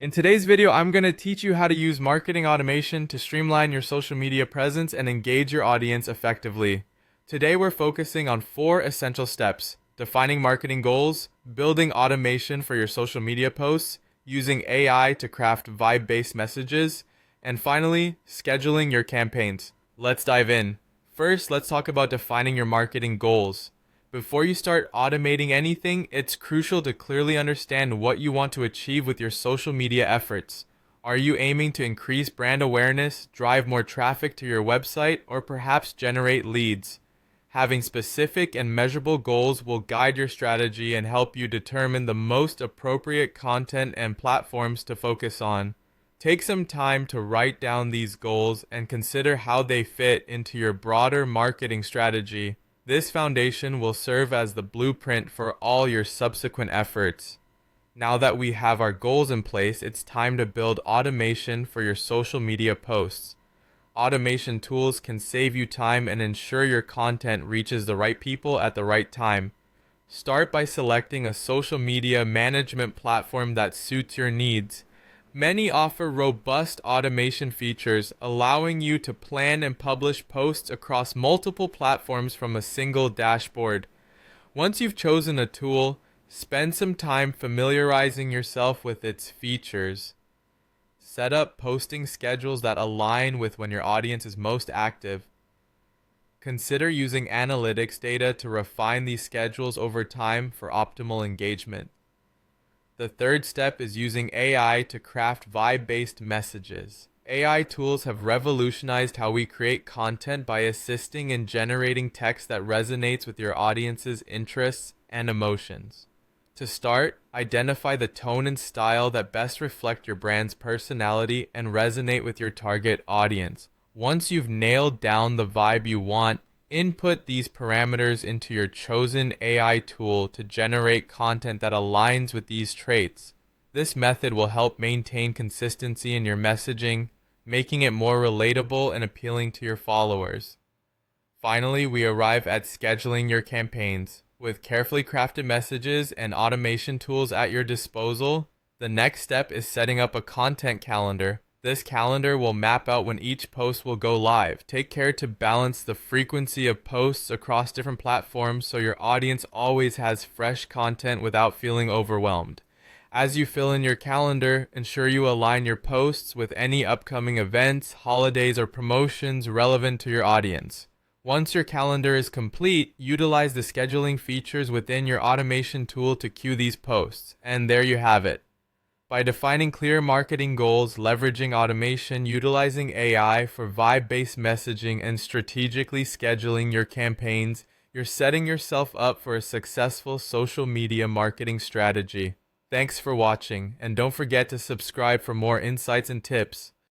In today's video, I'm going to teach you how to use marketing automation to streamline your social media presence and engage your audience effectively. Today, we're focusing on 4 essential steps: defining marketing goals, building automation for your social media posts, using AI to craft vibe-based messages, and finally, scheduling your campaigns. Let's dive in. First, let's talk about defining your marketing goals. Before you start automating anything, it's crucial to clearly understand what you want to achieve with your social media efforts. Are you aiming to increase brand awareness, drive more traffic to your website, or perhaps generate leads? Having specific and measurable goals will guide your strategy and help you determine the most appropriate content and platforms to focus on. Take some time to write down these goals and consider how they fit into your broader marketing strategy. This foundation will serve as the blueprint for all your subsequent efforts. Now that we have our goals in place, it's time to build automation for your social media posts. Automation tools can save you time and ensure your content reaches the right people at the right time. Start by selecting a social media management platform that suits your needs. Many offer robust automation features, allowing you to plan and publish posts across multiple platforms from a single dashboard. Once you've chosen a tool, spend some time familiarizing yourself with its features. Set up posting schedules that align with when your audience is most active. Consider using analytics data to refine these schedules over time for optimal engagement. The third step is using AI to craft vibe-based messages. AI tools have revolutionized how we create content by assisting in generating text that resonates with your audience's interests and emotions. To start, identify the tone and style that best reflect your brand's personality and resonate with your target audience. Once you've nailed down the vibe you want, input these parameters into your chosen AI tool to generate content that aligns with these traits. This method will help maintain consistency in your messaging, making it more relatable and appealing to your followers. Finally, we arrive at scheduling your campaigns. With carefully crafted messages and automation tools at your disposal, the next step is setting up a content calendar. This calendar will map out when each post will go live. Take care to balance the frequency of posts across different platforms so your audience always has fresh content without feeling overwhelmed. As you fill in your calendar, ensure you align your posts with any upcoming events, holidays, or promotions relevant to your audience. Once your calendar is complete, utilize the scheduling features within your automation tool to queue these posts. And there you have it. By defining clear marketing goals, leveraging automation, utilizing AI for vibe-based messaging, and strategically scheduling your campaigns, you're setting yourself up for a successful social media marketing strategy. Thanks for watching, and don't forget to subscribe for more insights and tips.